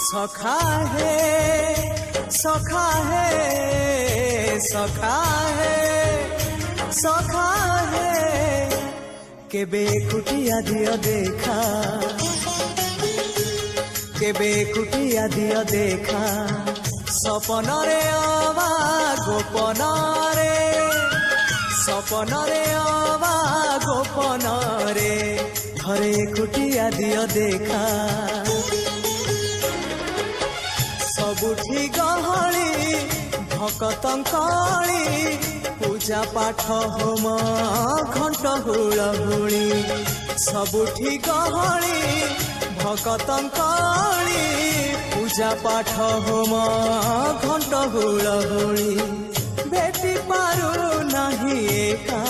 सखा है सखा है सखा है सखा है केबे कुटिया दियो देखा केबे कुटिया दियो देखा सपनरे अवा गोपनरे सपनरे अवा गोपनरे घरे कुटिया दियो देखा सबुठी गहली भकतंकली पूजा पाठ होम घंट हुलहुली सबुठी गहली भकतंकली पूजा पाठ होम घंट हुलहुली भेटी पारु नहीं एका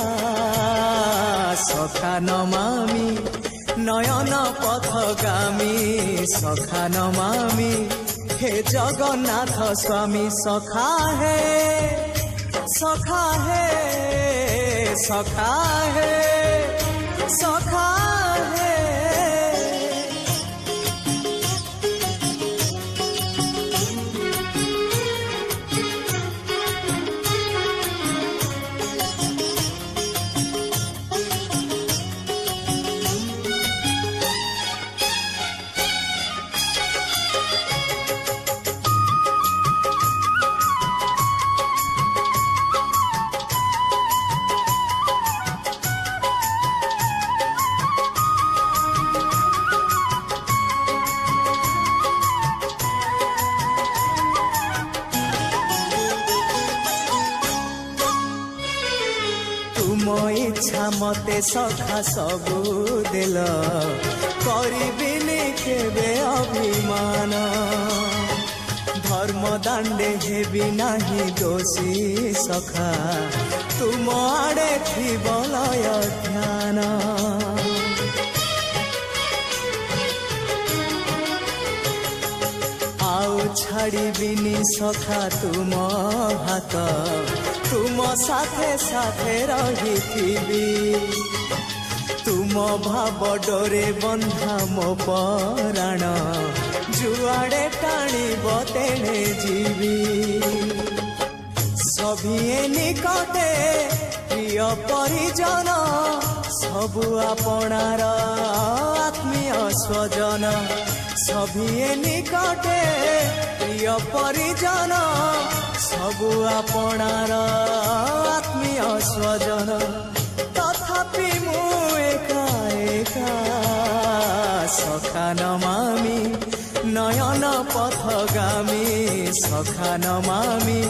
सखा नमामि नयन पथगामी सखा नमामि हे जगन्नाथ स्वामी सखा है सखा है सखा है सखा है इच्छा मते सखा सबू देल करिबिनी केबे अभिमान धर्म दांडे हेबी नाही दोषी सखा तुम आड़े थी बलय ध्यान आउ छाड़िबिनी सखा तुम हाथ तुम साथे साथे रही तुम भाव डोरे बंधा मो पराण जुआड़े टाणीब तेणे जीवी सभिए निकटे प्रिय परिजन सबु आपणार आत्मीय स्वजन सभिए निकटे प्रिय परिजन सबु आपणार आत्मीय स्वजन तथापि मु एका एका सखा नमामि नयन पथगामी सखा नमामि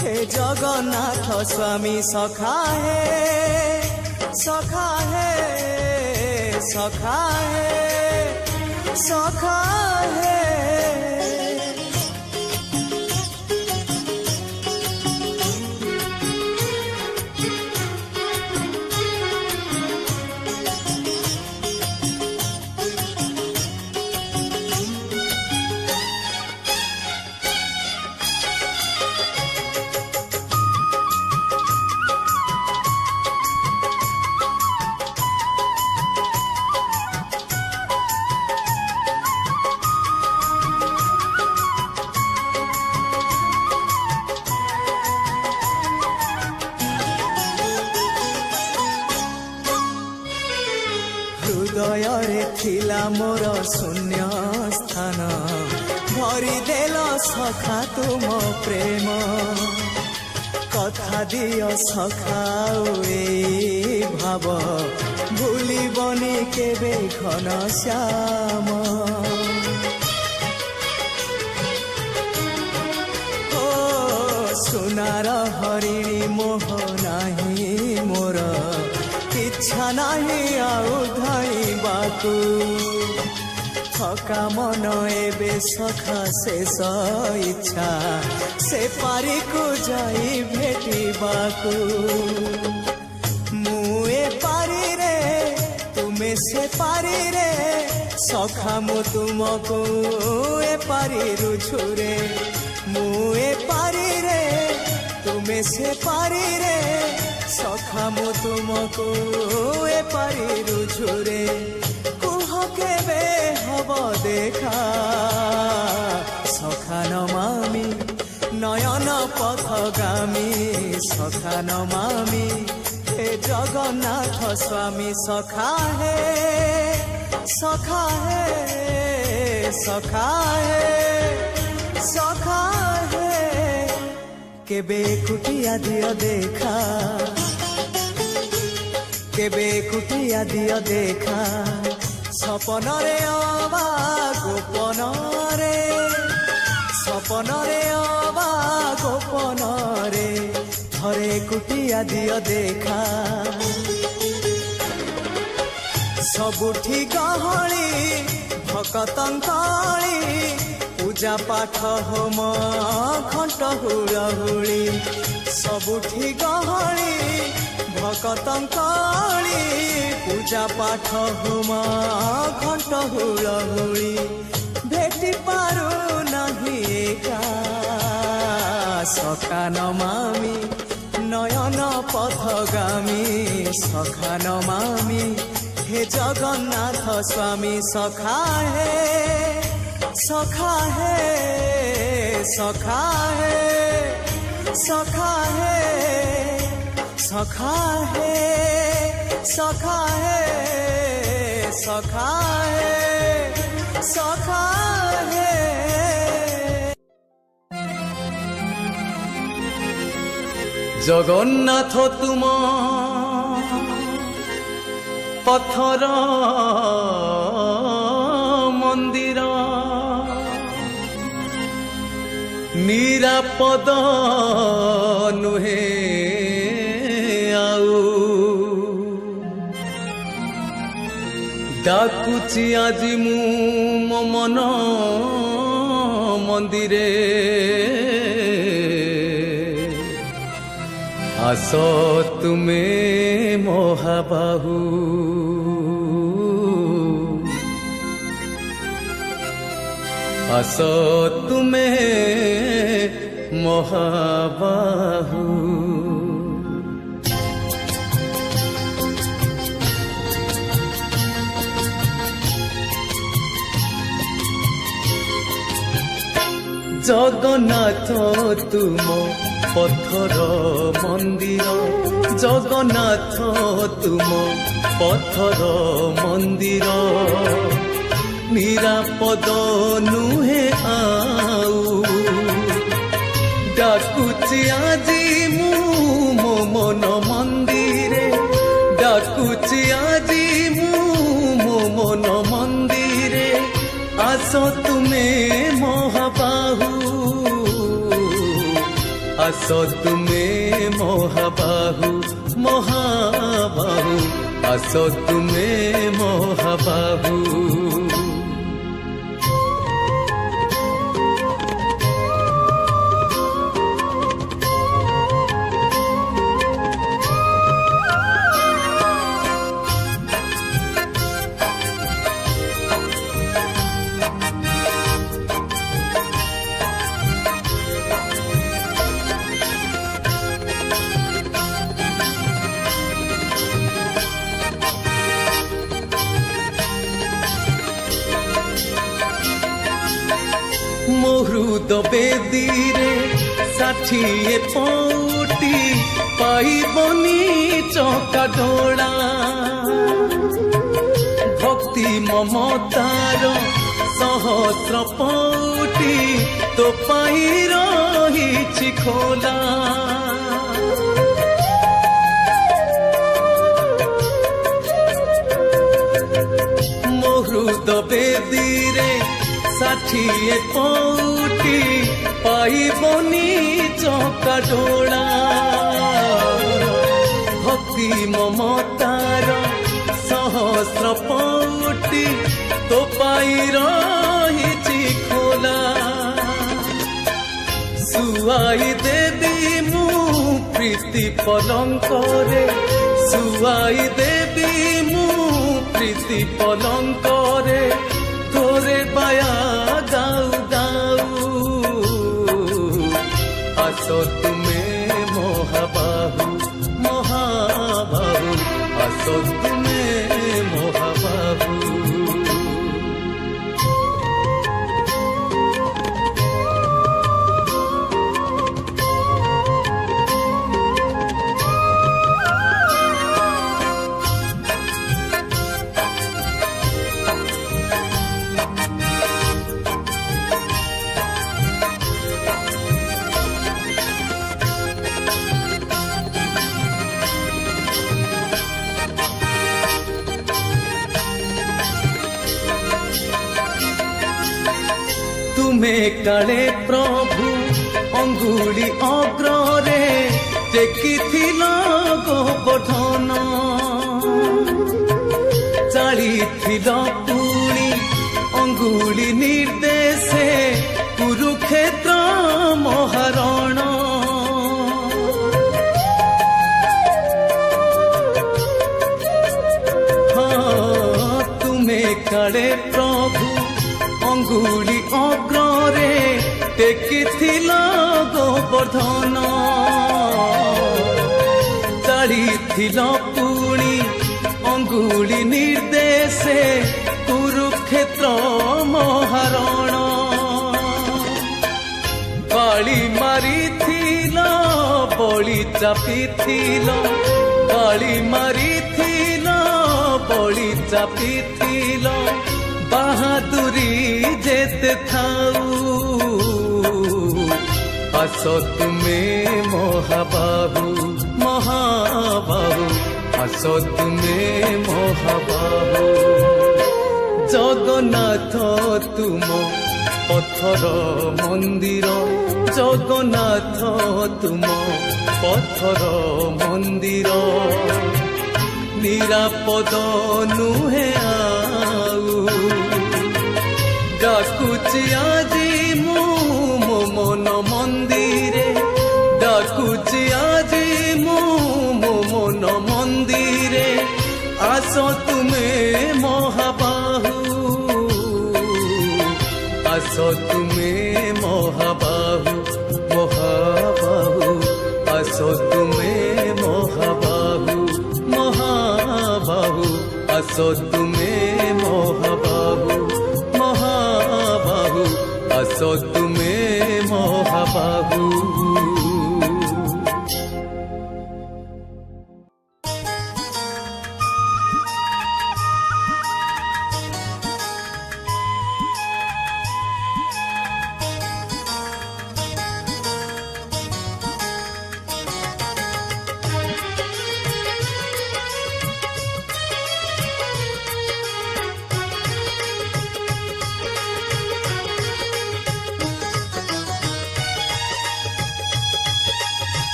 हे जगन्नाथ स्वामी सखा है सखा है सखा है सखा है हृदय थिला मोर शून्य स्थान भरी देल सखा तुम प्रेम कथा दियो सखा ए भाव भूलिबनी केबे घन श्याम ओ सुनार हरिणी मोह नाही मोर इच्छा नहीं आउ धाइबाकू थका मन एबे सखा शेष इच्छा से पारी को जाई भेटिबाकू मुए पारी रे तुमे से पारी रे सखा मु तुमको ए पारी रुछुरे मुए पारी रे तुमे से पारी रे सखा मु तुमको ए पारी रुझुरे कुह केबे हब देखा নমামি নয়ন পথগামী সখা নমামি হে জগন্নাথ স্বামী সখা হে সখা হে সখা হে সখা হে কেবে কুটিয়া দিও দেখা কেবে কুটিয়া দিও দেখা স্বপনরে অবা গোপনরে স্বপনরে অবা গোপনরে থরে কুটিয়া দিও দেখা ସବୁଠି ଗହଳି ଭକତଙ୍କଳି ପୂଜା ପାଠ ହୋମ ଘଣ୍ଟ ହୁଳହୁଳି ସବୁଠି ଗହଳି ଭକତଙ୍କଳି ପୂଜା ପାଠ ହୋମ ଘଣ୍ଟ ହୁଳହୁଳି ଭେଟି ପାରୁ ନାହିଁ ଏକା ସଖା ନମାମି নয়ন পথগামী সখা নমামি হে জগন্নাথ স্বামী সখা হে সখা হে সখা হে সখা হে সখা হে সখা হে সখা হে সখা হে জগন্নাথ তুম পথর মন্দির নিরাপদ নুহে আউ ডাকুছি আজি মু মো মন মন্দিরে আস তুমে মহাবাহু আস তুমে মহাবাহু জগন্নাথ তুম পথর মন্দির জগন্নাথ তুম পথর মন্দির নিরাপদ নুহে আউ ডাকুছি আজি মু মো মন মন্দিরে ডাকুছি আজি মু মো মন মন্দিরে আস তুমে মহাবাহু আস তুমে মহাবাহু মহাবাহু আস তুমে মহাবাহু মহৃদ বেদীরে 60 পৌটি পাইবনি চকা ডোলা ভক্তি মমতার সহস্র পৌটি তো পাই রহিছি খোলা মহৃদ বেদীরে 60 পৌটি পাইবনি চকা ডোলা ভক্তি মমতার সহস্র পৌটি তো পাই রহিছি খোলা শুয়াই দেবী মু প্রীতি পলঙ্করে শুয়াই দেবী মু প্রীতি পলঙ্করে তোরে বায়া গাউ গাউ আস তুমে মহাবাহু মহাবাহু আস তুমে মহাবাহু। 「ତୁମେ କାଳେ ପ୍ରଭୁ ଅଙ୍ଗୁଳି ଅଗ୍ରରେ ଟେକିଥିଲ ଗୋବର୍ଦ୍ଧନ, ଚାଳିଥିଲ ପୁଣି ଅଙ୍ଗୁଳି ନିର୍ଦ୍ଦେଶେ କୁରୁକ୍ଷେତ୍ର ମହାରଣ। ତୁମେ କାଳେ ପ୍ରଭୁ ଅଙ୍ଗୁଳି ଅଗ୍ରରେ ଟେକିଥିଲ ଗୋବର୍ଦ୍ଧନ, ଚାଳିଥିଲ ପୁଣି ଅଙ୍ଗୁଳି ନିର୍ଦ୍ଦେଶେ କୁରୁକ୍ଷେତ୍ର ମହାରଣ। ବାଳି ମାରିଥିଲ ବଳି ଚାପିଥିଲ, ବାଳି ମାରିଥିଲ ବଳି ଚାପିଥିଲ, ବାହାଦୁରୀ ଯେତେ ଥାଉ ଆସ ତୁମେ ମହାବାହୁ ମହାବାହୁ, ଆସ ତୁମେ ମହାବାହୁ। ଜଗନ୍ନାଥ ତୁମ ପଥର ମନ୍ଦିର, ଜଗନ୍ନାଥ ତୁମ ପଥର ମନ୍ଦିର, ନିରାପଦ ନୁହେଁ ଆଉ। ଡାକୁଛି ଆଜି ମୁଁ ମୋ ମନ ମନ୍ଦିରେ, ଡାକୁଛି ଆଜି ମୁଁ ମୋ ମନ ମନ୍ଦିରେ, ଆସ ତୁମେ ମହାବାହୁ, ଆସ ତୁମେ ମହାବାହୁ ମହାବାହୁ, ଆସ ତୁମେ ମହାବାହୁ ମହାବାହୁ, ଆସ ତୁମେ ମହାବାହୁ ମହାବାହୁ, ଆସ ତୁମେ ମହାବାହୁ।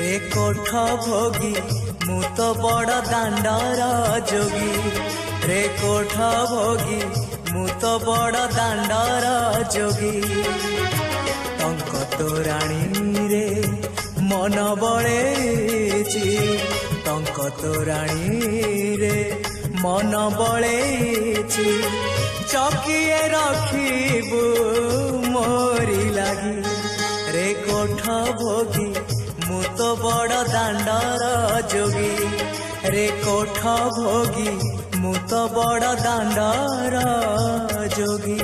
रे कोठ भोगी मु तो बड़ दांडर जोगी, रे कोठ भोगी मु तो बड़ दांडर जोगी। टंक तोराणी रे मन बळेची, टंक तोराणी रे मन बळेची, चकिए रखिबु मोरी लागी। रे कोठ भोगी मु तो बड़ दांडर जोगी, रे कोठ भोगी मु तो बड़ दांडर जोगी।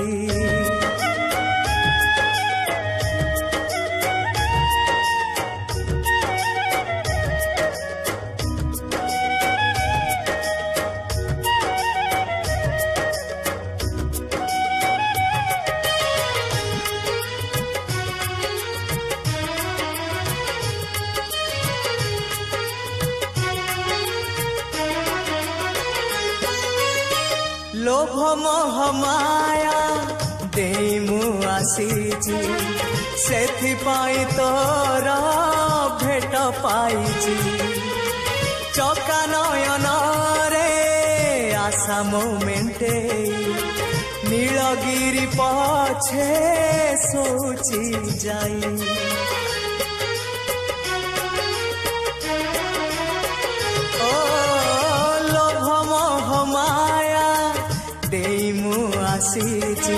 लोभ मोह माया देई मु आसीची, सेथिपाई तोर भेट पाइची। चका नयन रे आशा मो मेंटेई, नीलगिरी पछे सोची जाई। देई मु आसीची,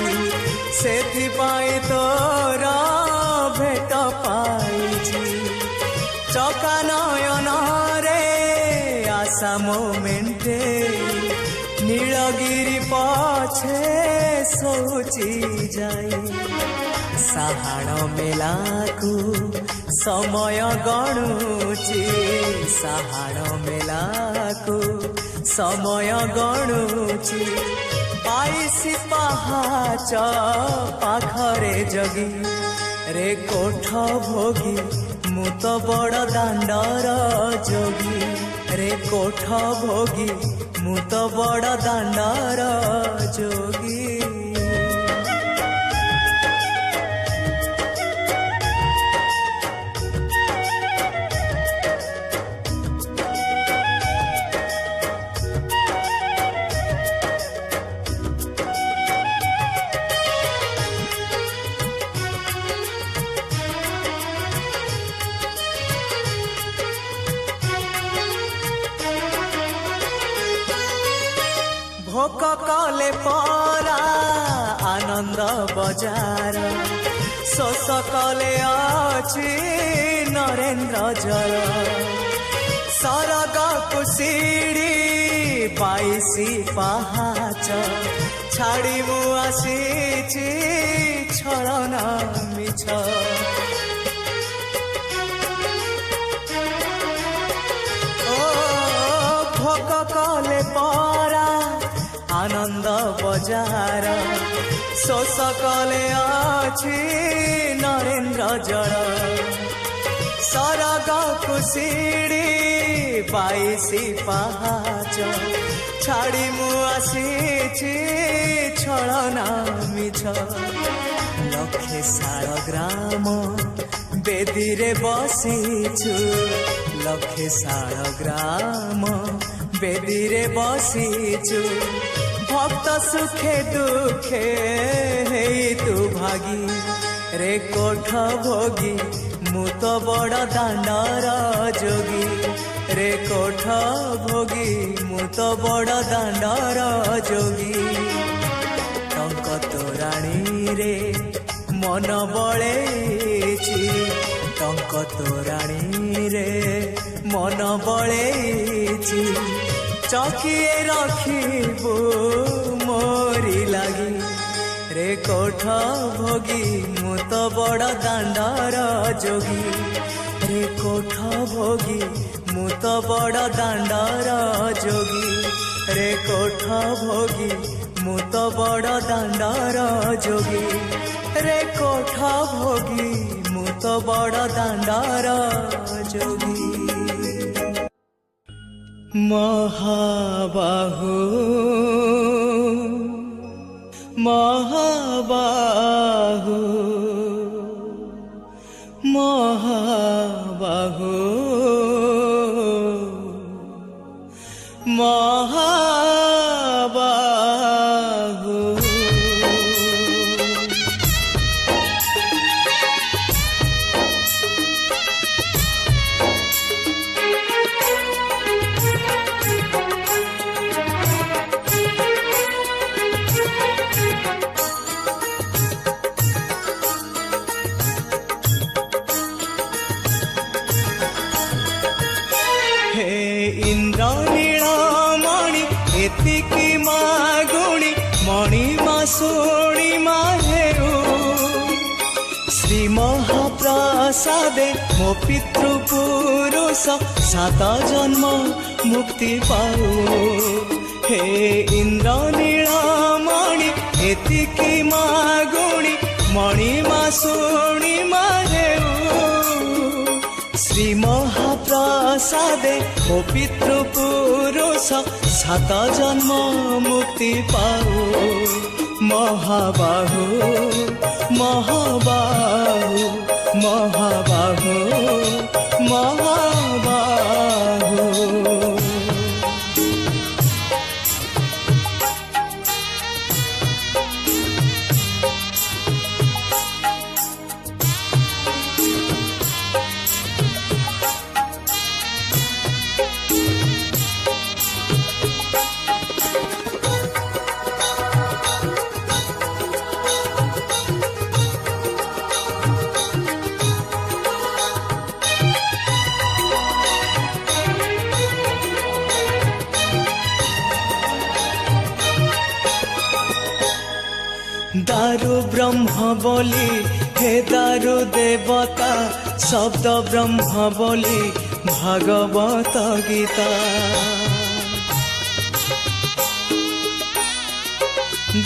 सेथिपाई तोर भेट पाइची। चका नयन रे आशा मो मेंटेई, नीलगिरी पछे सोची जाई। साहाण मेलाकू समय गणुची, साहाण मेलाकू समय गणुची। आईसी पहाच पाखरे जगी, रे कोठ भोगी मु तो बड़ दांडर जोगी, रे कोठ भोगी मु तो बड़ दांडर जोगी। आनंद बजार शोष कले अछि नरेन्द्र जल सरग कुशिड़ी 22 पहाच छाड़ी मु आसीछि छलना मिछ भोग कले परा आनंद बजार शोष कले अछि नरेन्द्र जल सरग कुशिड़ी 22 पहाच छाड़ी मु आसीछि छलना मिछ लक्षे साल ग्राम बेदी रे बसीछु लक्षे साल ग्राम बेदी रे बसीछु भक्त सुखे दुखे हेई तु भागी रे कोठ भोगी मु तो बड़ दांडर जोगी रे कोठ भोगी मु तो बड़ दांडर जोगी टंक तोराणी रे मन बळेछि टंक तोराणी रे मन बळेछि चकिए रखिबो मोरी लागी रे कोठ भोगी मु तो बड़ दांडर जोगी रे कोठ भोगी मु तो बड़ दांडर जोगी रे कोठ भोगी मु तो बड़ दांडर जोगी रे कोठ भोगी मु तो बड़ दांडर जोगी महाबाहु महाबाहु महाबाहु महाबाहु इंद्रनीलमणि एतिकी मागुणी मणिमा सोणी माहेरु श्री महाप्रसादे मो पितृपुरुष 7 जन्म मुक्ति पाऊ हे इंद्रनीलमणि एतिकी मागुणी मणिमा सोणी माहेरु श्री महाप्रसादे ओ पितृपुरुष 7 जन्म मुक्ति पाऊ महाबाहु महाबाहु महाबाहु महाबाहु दारु ब्रह्म बोली हे दारु देवता शब्द ब्रह्म बोली भागवत गीता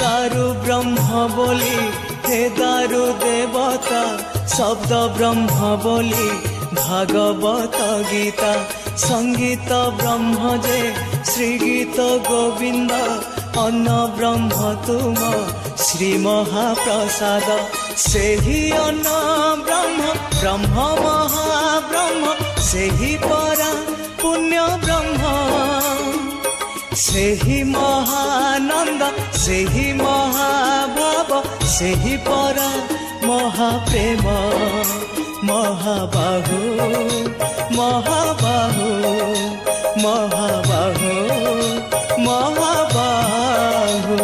दारु ब्रह्म बोली हे दारु देवता शब्द ब्रह्म बोली भागवत गीता संगीत ब्रह्म जे श्री गीत गोविंद अन्न ब्रह्म तुम श्री महाप्रसाद से ही अन्न ब्रह्म ब्रह्म महाब्रह्म से ही परा पुण्य ब्रह्म से ही महानंद से ही महाभाव से ही परा महाप्रेम महाबाहु महाबाहु महाबाहु महाबाहु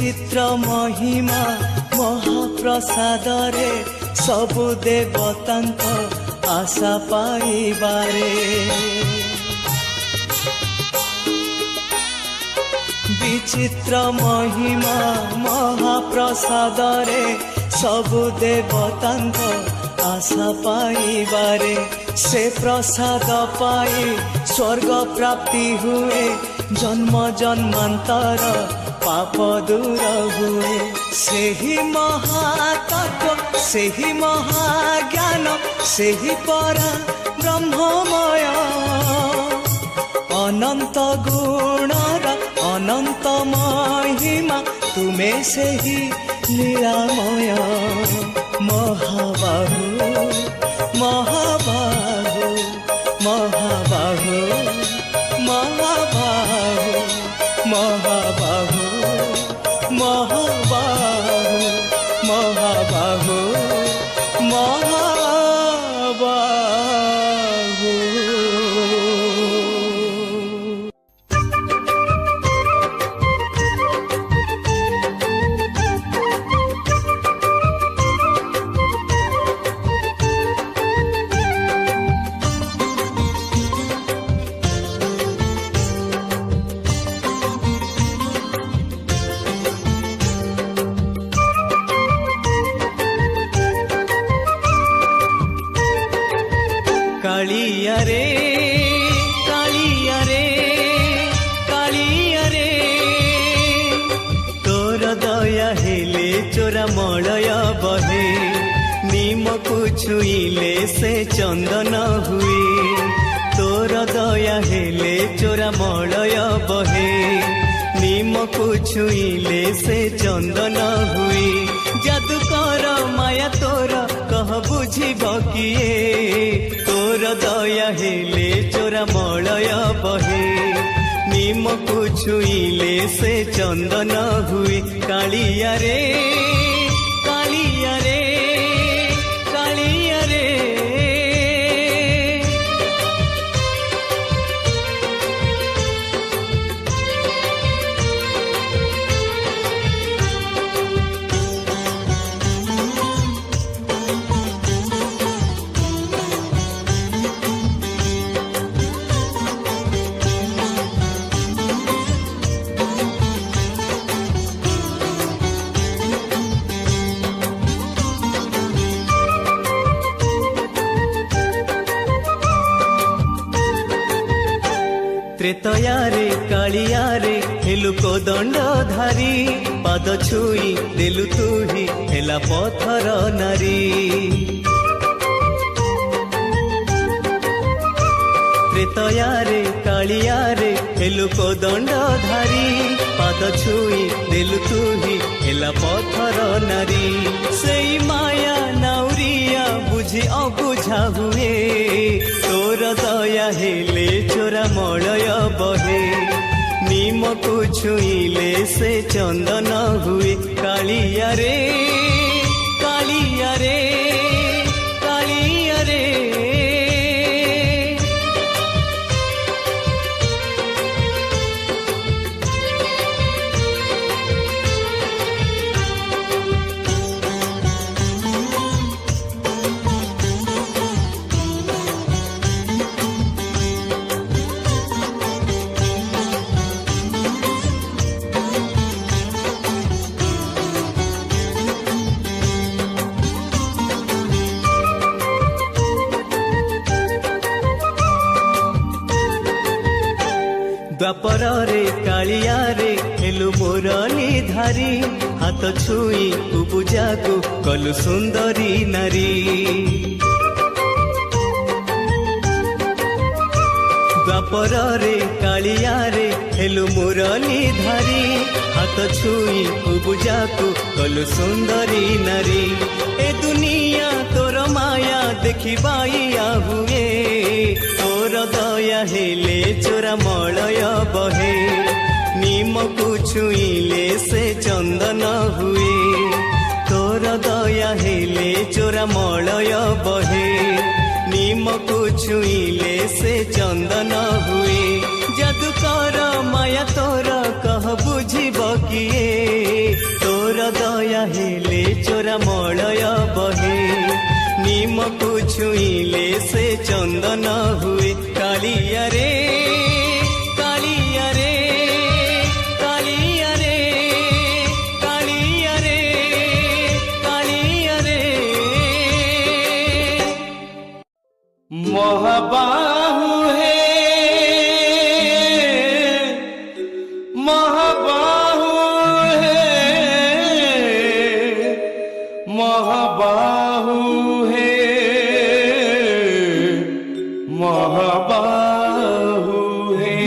ବିଚିତ୍ର ମହିମା ମହାପ୍ରସାଦରେ ସବୁ ଦେବତାଙ୍କ ଆଶା ପାଇବାରେ। ବିଚିତ୍ର ମହିମା ମହାପ୍ରସାଦରେ ସବୁ ଦେବତାଙ୍କ ଆଶା ପାଇବାରେ। ସେ ପ୍ରସାଦ ପାଇ ସ୍ୱର୍ଗ ପ୍ରାପ୍ତି ହୁଏ, ଜନ୍ମ ଜନ୍ମାନ୍ତର ପାପ ଦୂର ହୁଏ। ସେହି ମହାତତ୍ଵ, ସେହି ମହାଜ୍ଞାନ, ସେହି ପରା ବ୍ରହ୍ମମୟ, ଅନନ୍ତ ଗୁଣର ଅନନ୍ତ ମହିମା, ତୁମେ ସେହି ଲୀଳାମୟ। ମହାବାହୁ ମହାବାହୁ ମହାବାହୁ ମହାବାହୁ ମହାବାହୁ ମହାବାହୁ ମହାବାହୁ ମହାବାହୁ। କାଳିଆରେ କାଳିଆରେ କାଳିଆରେ, ତୋର ଦୟା ହେଲେ ଚୋରା ମଳୟ ବହେ, ନିମକୁ ଛୁଇଁଲେ ସେ ଚନ୍ଦନ ହୁଏ। ତୋର ଦୟା ହେଲେ ଚୋରା ମଳୟ ବହେ, ନିମକୁ ଛୁଇଁଲେ ସେ ଚନ୍ଦନ ହୁଏ। ଯାଦୁକର ମାୟା ତୋର କହ ବୁଝିବ କିଏ, ତୋର ଦୟା ହେଲେ ଚୋରା ମଳୟ ବହେ, ନିମକୁ ଛୁଇଁଲେ ସେ ଚନ୍ଦନ ହୁଏ। କାଳିଆରେ କାଳିଆରେ କାଳିଆରେ, ତ୍ରେତୟାରେ କାଳିଆରେ ହେଲୁ କୋଦଣ୍ଡଧାରୀ, ପାଦ ଛୁଇଁ ଦେଲୁ ତୁହି ହେଲା ପଥର ନାରୀ। ତ୍ରେତୟାରେ କାଳିଆରେ ହେଲୁ କୋଦଣ୍ଡଧାରୀ, ପାଦ ଛୁଇଁ ଦେଲୁ ତୁହି ହେଲା ପଥର ନାରୀ। ସେଇ ମାୟା ନାଉରିଆ ବୁଝି ଅବୁଝା ହୁଏ, ତୋର ଦୟା ହେଲେ ଚୋରା ମଳୟ ବହେ, ନିମକୁ ଛୁଇଁଲେ ସେ ଚନ୍ଦନ ହୁଏ। କାଳିଆରେ କାଳିଆରେ କାଳିଆରେ, ଦ୍ୱାପରରେ କାଳିଆରେ ହେଲୁ ମୁରଲୀଧାରୀ, ହାତ ଛୁଇଁ ପୂଜାକୁ କଲୁ ସୁନ୍ଦରୀ ନାରୀ। ଦ୍ୱାପରରେ କାଳିଆରେ ହେଲୁ ମୁରଲୀଧାରୀ, ହାତ ଛୁଇଁ ପୂଜାକୁ କଲୁ ସୁନ୍ଦରୀ ନାରୀ। ଏ ଦୁନିଆ ତୋର ମାୟା ଦେଖିବାଇଆ ହୁଏ, ତୋର ଦୟା ହେଲେ ଚୋରା ମଳୟ ବହେ, ନିମକୁ ଛୁଇଁଲେ ସେ ଚନ୍ଦନ ହୁଏ। ତୋର ଦୟା ହେଲେ ଚୋରା ମଳୟ ବହେ, ନିମକୁ ଛୁଇଁଲେ ସେ ଚନ୍ଦନ ହୁଏ। ଯାଦୁକର ମାୟା ତୋର କହ ବୁଝିବ କିଏ, से चंदन हुए कालिया रे कालिया रे कालिया रे कालिया रे कालिया रे महाबाहु है महाबाहु है महाबाहु है महाबाहु है।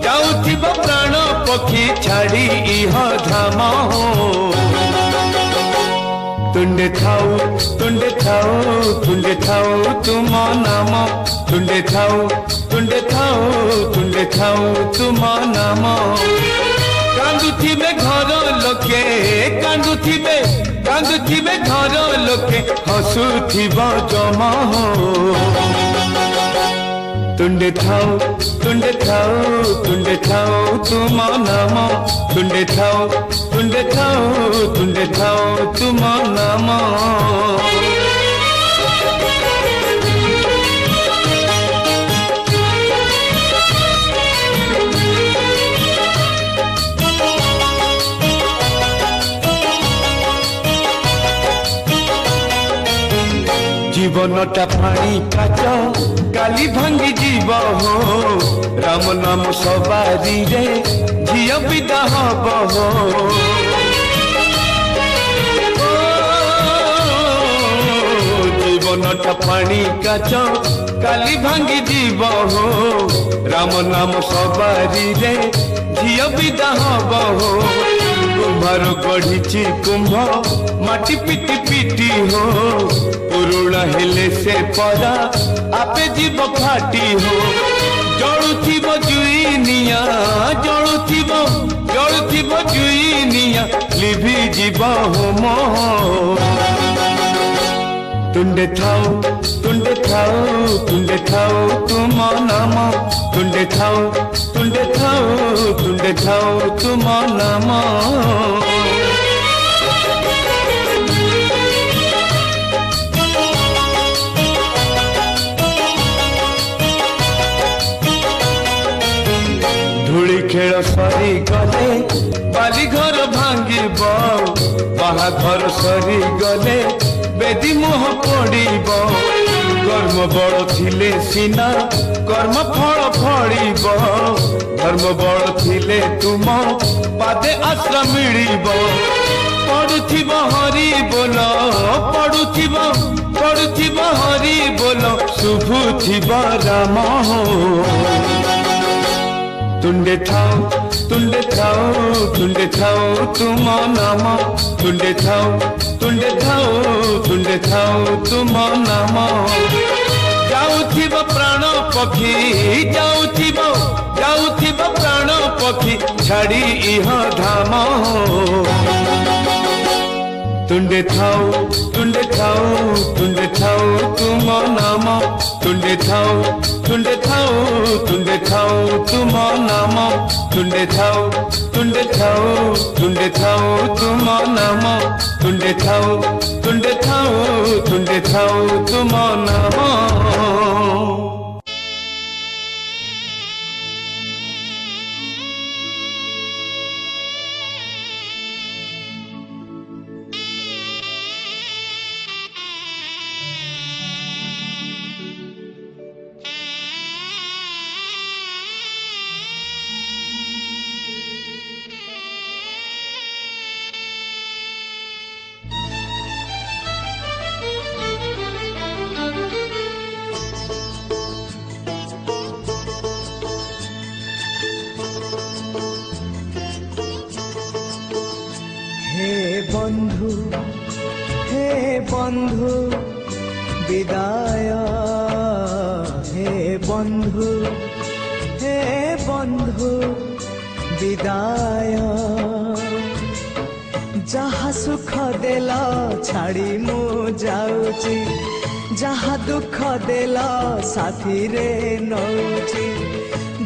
जाउथिब प्राण पक्षी छाड़ी इह धाम तुंडे थाऊ तुंडे थाऊ तुंडे थाऊ तुम नाम तुंडे थाऊ तुंडे थाऊ तुंडे थाऊ तुम नाम कांदुथिबे घर लोके कांदुथिबे कांदुथिबे घर लोके हसुथिब जमा तुंडे थाऊ तुंडे थाऊ तुंडे थाऊ तुम नाम तुंडे थाऊ तुंडे थाऊ तुंडे थाऊ तुम नाम। जीवनटा पानी काच काली भांगी जीव हो राम नाम सवारी रे झिया विदा हब हो जीवनटा पानी काच काली भांगी जीव हो राम नाम सवारी रे झिया विदा हब हो कुम्भार गढ़ी कुंभ माटी पिटी पिटी हो पुरुणा हेले से परा आपे जीव फाटी हो जलुथिब जुई निया जलुथिब जुई निया लिभि जीव होम तुंडे थाऊ तुंडे थाऊ तुंडे थाऊ तुम नाम तुंडे थाऊ तुंडे थाऊ तुंडे थाऊ तुम नाम। धूली खेल सरी गले बाली घर भांगिब बाहाघर सरी गले बेदी मुह पड़ब कर्म बड़ थिले सीना कर्म फल फड़ब धर्म बड़ थिले तुम पादे आश्रय मिलिब पड़ुथिब हरि बोल पड़ुथिब हरि बोल शुभुथिब राम तुंडे थाऊ तुंडे थाऊ तुंडे थाऊ तुम नाम तुंडे थाऊ तुंडे थाऊ तुंडे थाऊ तुम नाम जाउथिब प्राण पक्षी जाउथिब प्राण पक्षी छाड़ी इह धाम तुंडे थाऊ तुंडे थाऊ तुंडे थाऊ तुम नाम तुंडे थाऊ तुंडे थाऊ तुंडे थाऊ तुम नाम तुंडे थाऊ तुंडे थाऊ तुंडे थाऊ तुम नाम तुंडे थाऊ तुंडे थाऊ तुंडे थाऊ तुम नाम। बंधु विदाय हे बंधु विदाय जहा सुख देल छाड़ी मु जाऊची जहा दुख देल साथी रे नौची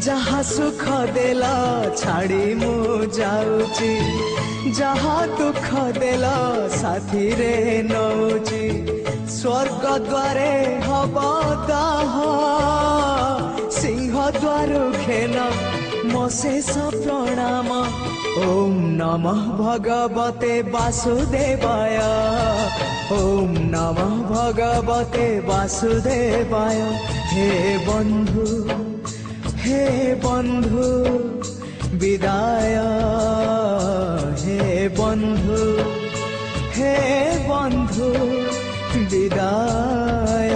जहा सुख देल छाड़ी मु जाऊची जहा दुख देल साथी रे नौची स्वर्ग द्वारे हब दाह सिंह द्वार घेन मो शेष प्रणाम ओम नमः भगवते वासुदेवाय ओम नमः भगवते वासुदेवाय हे बंधु विदाय हे बंधु विदाय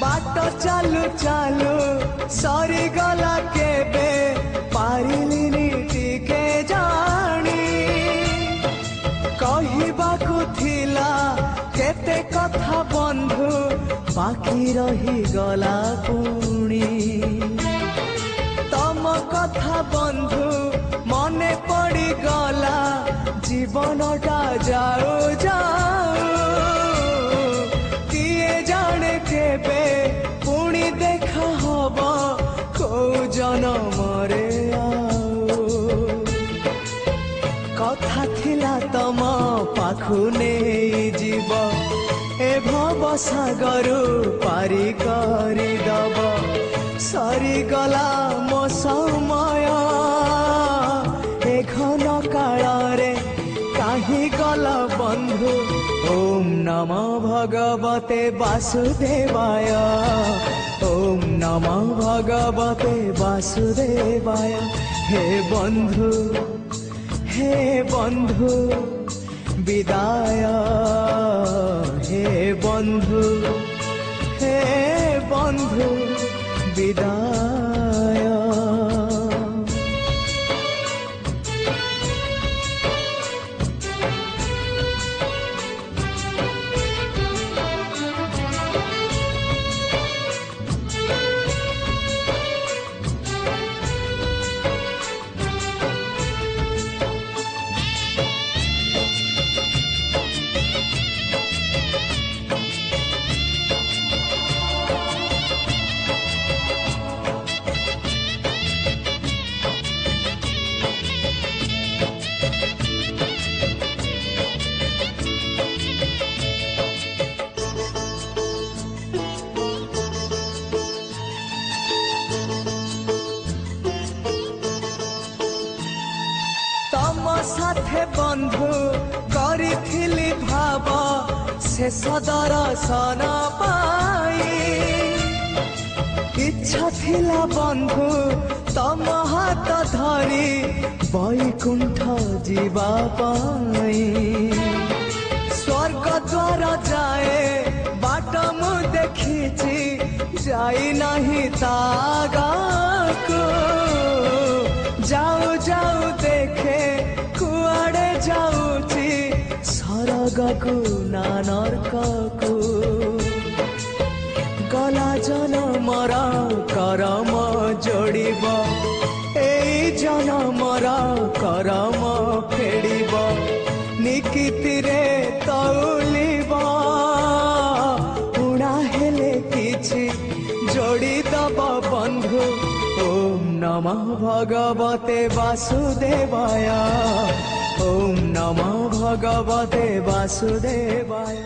बाट चालू चालू सरी गला केबे पारिलिनी टिके जानी कहिबाकु थिला केते कथा बंधु बाकी रही गला पुणी तम कथा बंधु मने पड़ी गला जीवनटा जाऊ जाऊ किए जाने केबे पुणी देखा हब को जनम रे कथा थिला तम पाखु नहीं जीव ए भव सागर पारी करी दब सरी गला मो समय ए घन काल रे काहि गल बंधु ओम नमो भगवते वासुदेवाय ओम नमो भगवते वासुदेवाय हे बंधु विदाय हे बंधु विदाय साथे बंधु करिथिली भाव शेष दर्शन पाई इच्छा थिला बंधु तम हाथ धरी बैकुंठ जीवा पाई स्वर्ग द्वार जाए बाट मु देखिछि जाई नहीं तागाको जाऊ जाऊ देखे कुआड़े जाऊची सरगकु ना नरककु गला जनमर करम जोड़िब एई जनमर करम फेड़िब निकितिरे तौलिब उड़ा हेले किछि जोड़ी दब बंधु ओम नमः भगवते वासुदेवाय ओम नमः भगवते वासुदेवाय।